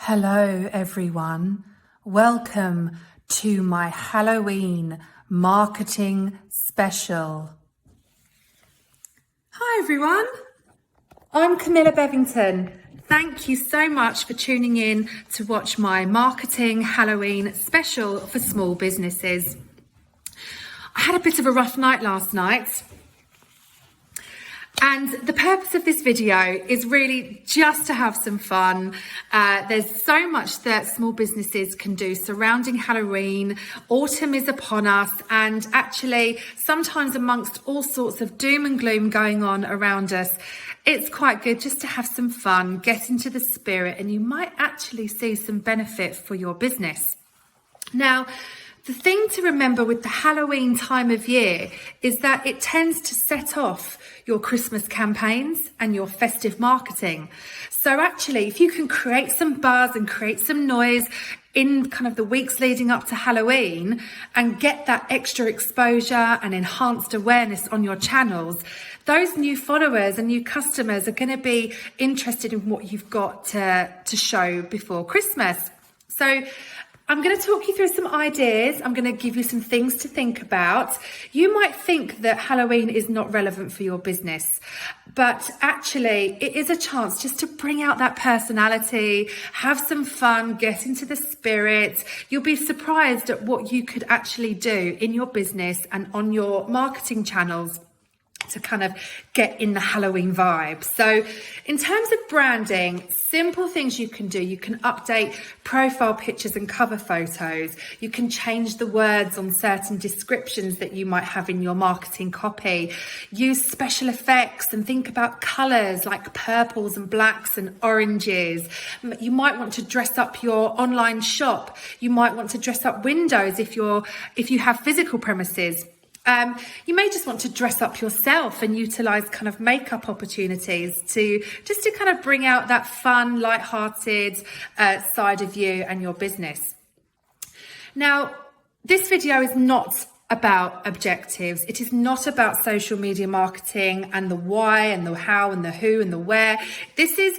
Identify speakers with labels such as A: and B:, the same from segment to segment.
A: Hello everyone, welcome to my Halloween marketing special. Hi everyone, I'm Camilla Bevington. Thank you so much for tuning in to watch my marketing Halloween special for small businesses. I had a bit of a rough night last night. And the purpose of this video is really just to have some fun. There's so much that small businesses can do surrounding Halloween. Autumn is upon us, and actually sometimes amongst all sorts of doom and gloom going on around us, it's quite good just to have some fun, get into the spirit, and you might actually see some benefit for your business. Now, the thing to remember with the Halloween time of year is that it tends to set off your Christmas campaigns and your festive marketing. So actually, if you can create some buzz and create some noise in kind of the weeks leading up to Halloween and get that extra exposure and enhanced awareness on your channels, those new followers and new customers are going to be interested in what you've got to show before Christmas. So I'm going to talk you through some ideas. I'm going to give you some things to think about. You might think that Halloween is not relevant for your business, but actually it is a chance just to bring out that personality, have some fun, get into the spirit. You'll be surprised at what you could actually do in your business and on your marketing channels to kind of get in the Halloween vibe. So in terms of branding, simple things you can do. You can update profile pictures and cover photos. You can change the words on certain descriptions that you might have in your marketing copy. Use special effects and think about colors like purples and blacks and oranges. You might want to dress up your online shop. You might want to dress up windows if you have physical premises. You may just want to dress up yourself and utilize kind of makeup opportunities to kind of bring out that fun, light-hearted side of you and your business. Now, this video is not about objectives. It is not about social media marketing and the why and the how and the who and the where. This is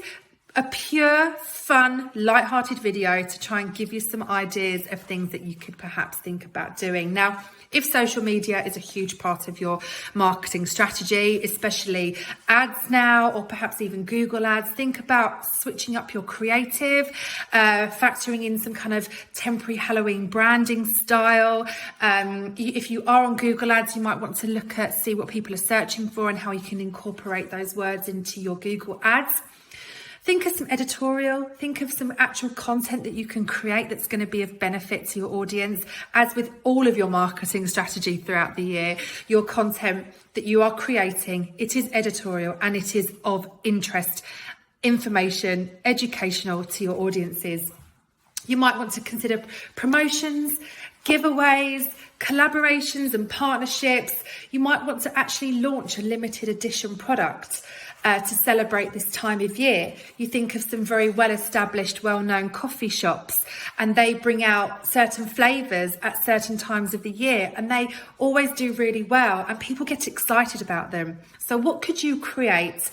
A: a pure, fun, light-hearted video to try and give you some ideas of things that you could perhaps think about doing. Now, if social media is a huge part of your marketing strategy, especially ads now, or perhaps even Google ads, think about switching up your creative, factoring in some kind of temporary Halloween branding style. If you are on Google ads, you might want to see what people are searching for and how you can incorporate those words into your Google ads. Think of some editorial, think of some actual content that you can create that's going to be of benefit to your audience. As with all of your marketing strategy throughout the year, your content that you are creating, it is editorial and it is of interest, information, educational to your audiences. You might want to consider promotions, giveaways, collaborations and partnerships. You might want to actually launch a limited edition product to celebrate this time of year. You think of some very well-established, well-known coffee shops, and they bring out certain flavours at certain times of the year, and they always do really well, and people get excited about them. So what could you create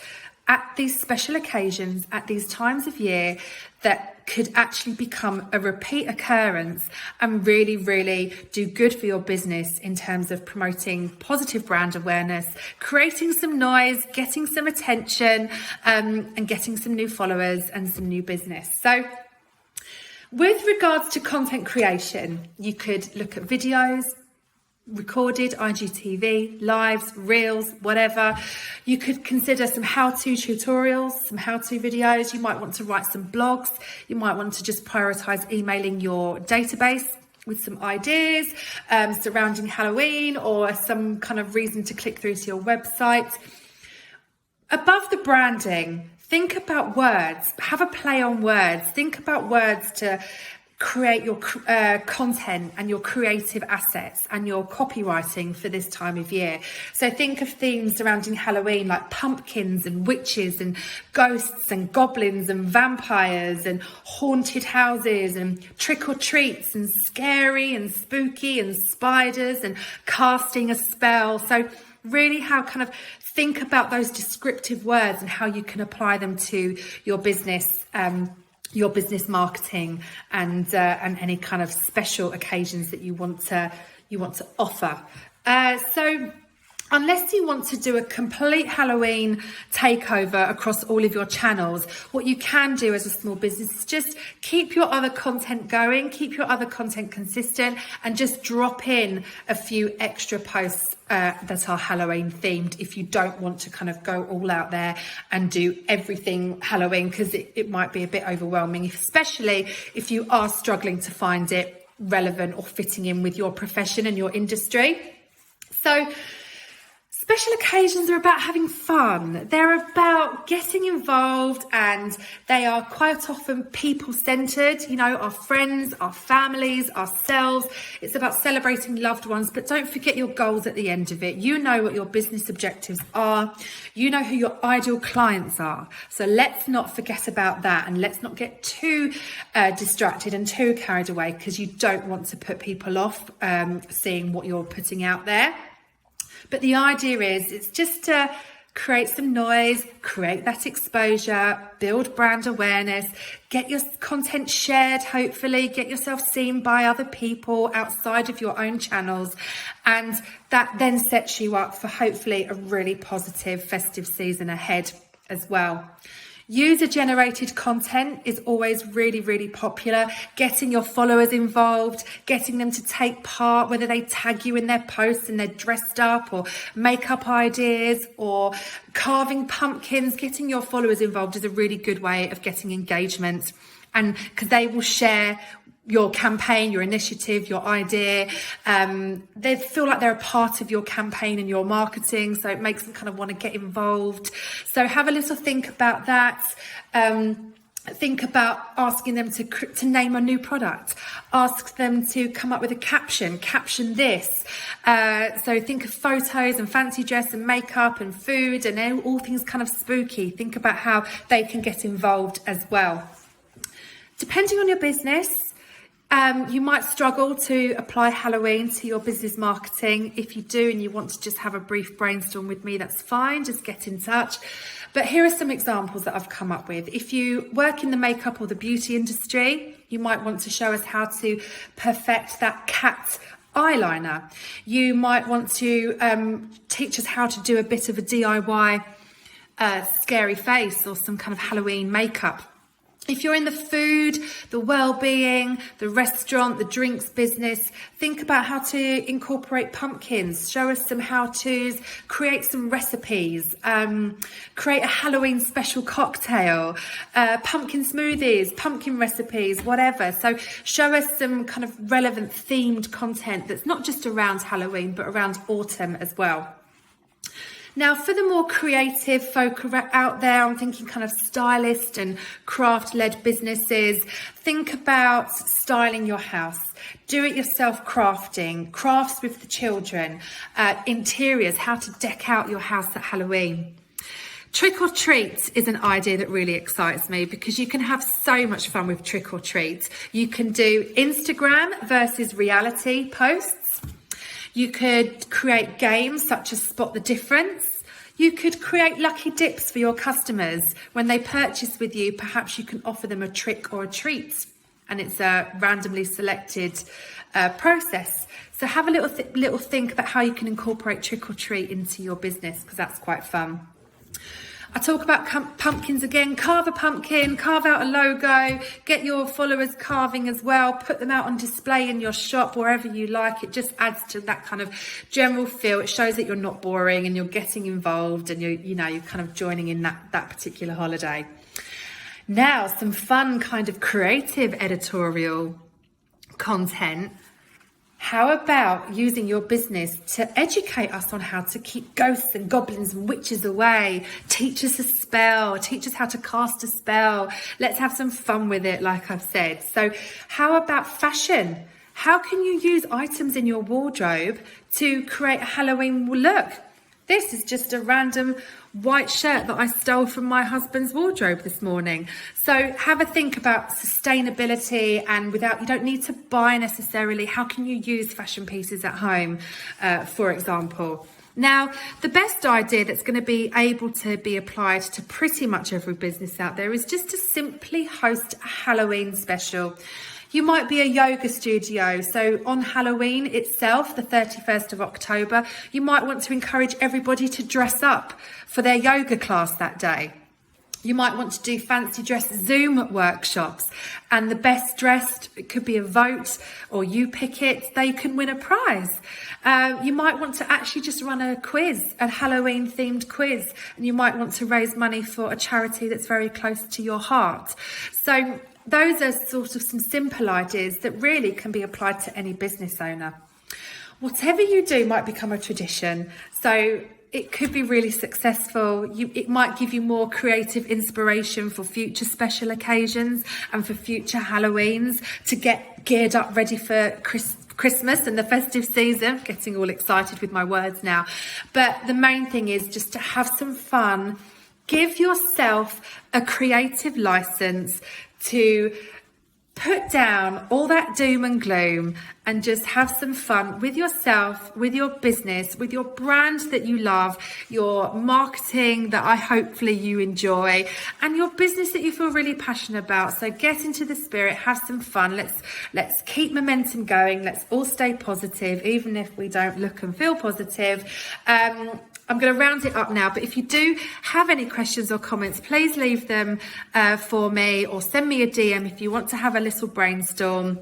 A: at these special occasions, at these times of year, that could actually become a repeat occurrence and really, really do good for your business in terms of promoting positive brand awareness, creating some noise, getting some attention, and getting some new followers and some new business. So with regards to content creation, you could look at videos, recorded IGTV, lives, reels, whatever. You could consider some how-to tutorials, some how-to videos. You might want to write some blogs. You might want to just prioritize emailing your database with some ideas surrounding Halloween or some kind of reason to click through to your website. Above the branding, think about words. Have a play on words. Think about words to create your content and your creative assets and your copywriting for this time of year. So think of themes surrounding Halloween like pumpkins and witches and ghosts and goblins and vampires and haunted houses and trick-or-treats and scary and spooky and spiders and casting a spell. So really think about those descriptive words and how you can apply them to your business your business marketing and any kind of special occasions that you want to offer. So unless you want to do a complete Halloween takeover across all of your channels, what you can do as a small business is just keep your other content going, keep your other content consistent, and just drop in a few extra posts that are Halloween themed if you don't want to kind of go all out there and do everything Halloween, because it might be a bit overwhelming, especially if you are struggling to find it relevant or fitting in with your profession and your industry. So special occasions are about having fun. They're about getting involved, and they are quite often people-centered, you know, our friends, our families, ourselves. It's about celebrating loved ones, but don't forget your goals at the end of it. You know what your business objectives are. You know who your ideal clients are. So let's not forget about that, and let's not get too distracted and too carried away, because you don't want to put people off seeing what you're putting out there. But the idea is, it's just to create some noise, create that exposure, build brand awareness, get your content shared, hopefully, get yourself seen by other people outside of your own channels. And that then sets you up for hopefully a really positive festive season ahead as well. User-generated content is always really, really popular. Getting your followers involved, getting them to take part, whether they tag you in their posts and they're dressed up, or makeup ideas, or carving pumpkins. Getting your followers involved is a really good way of getting engagement, and because they will share your campaign, your initiative, your idea. They feel like they're a part of your campaign and your marketing, so it makes them kind of want to get involved. So have a little think about that. Think about asking them to name a new product. Ask them to come up with a caption this. So think of photos and fancy dress and makeup and food and all things kind of spooky. Think about how they can get involved as well. Depending on your business, you might struggle to apply Halloween to your business marketing. If you do and you want to just have a brief brainstorm with me, that's fine. Just get in touch. But here are some examples that I've come up with. If you work in the makeup or the beauty industry, you might want to show us how to perfect that cat eyeliner. You might want to teach us how to do a bit of a DIY scary face or some kind of Halloween makeup. If you're in the food, the well-being, the restaurant, the drinks business, think about how to incorporate pumpkins. Show us some how-tos, create some recipes, create a Halloween special cocktail, pumpkin smoothies, pumpkin recipes, whatever. So show us some kind of relevant themed content that's not just around Halloween, but around autumn as well. Now, for the more creative folk out there, I'm thinking kind of stylist and craft-led businesses. Think about styling your house. Do-it-yourself crafting, crafts with the children, interiors, how to deck out your house at Halloween. Trick or treat is an idea that really excites me, because you can have so much fun with trick or treat. You can do Instagram versus reality posts. You could create games such as Spot the Difference. You could create lucky dips for your customers. When they purchase with you, perhaps you can offer them a trick or a treat, and it's a randomly selected process. So have a little think about how you can incorporate trick or treat into your business, because that's quite fun. I talk about pumpkins again. Carve a pumpkin, carve out a logo, get your followers carving as well, put them out on display in your shop, wherever you like. It just adds to that kind of general feel. It shows that you're not boring and you're getting involved, and you're kind of joining in that particular holiday. Now, some fun kind of creative editorial content. How about using your business to educate us on how to keep ghosts and goblins and witches away? Teach us a spell, teach us how to cast a spell. Let's have some fun with it, like I've said. So how about fashion? How can you use items in your wardrobe to create a Halloween look? This is just a random white shirt that I stole from my husband's wardrobe this morning. So have a think about sustainability, and you don't need to buy necessarily. How can you use fashion pieces at home, for example? Now, the best idea that's going to be able to be applied to pretty much every business out there is just to simply host a Halloween special. You might be a yoga studio, so on Halloween itself, the 31st of October, you might want to encourage everybody to dress up for their yoga class that day. You might want to do fancy dress Zoom workshops, and the best dressed, it could be a vote, or you pick it, they can win a prize. You might want to actually just run a quiz, a Halloween themed quiz, and you might want to raise money for a charity that's very close to your heart. So those are sort of some simple ideas that really can be applied to any business owner. Whatever you do might become a tradition. So it could be really successful. It might give you more creative inspiration for future special occasions and for future Halloweens to get geared up ready for Christmas and the festive season. Getting all excited with my words now. But the main thing is just to have some fun. Give yourself a creative license to put down all that doom and gloom and just have some fun with yourself, with your business, with your brand that you love, your marketing that hopefully you enjoy, and your business that you feel really passionate about. So get into the spirit, have some fun. Let's keep momentum going. Let's all stay positive, even if we don't look and feel positive. I'm going to round it up now, but if you do have any questions or comments, please leave them for me, or send me a DM if you want to have a little brainstorm.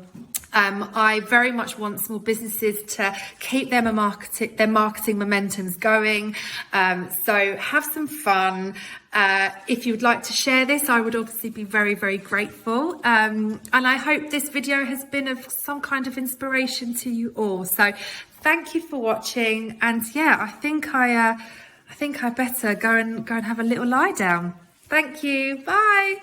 A: I very much want small businesses to keep their marketing momentums going. So have some fun. If you'd like to share this, I would obviously be very, very grateful. And I hope this video has been of some kind of inspiration to you all. So thank you for watching. And yeah, I think I better go and have a little lie down. Thank you. Bye.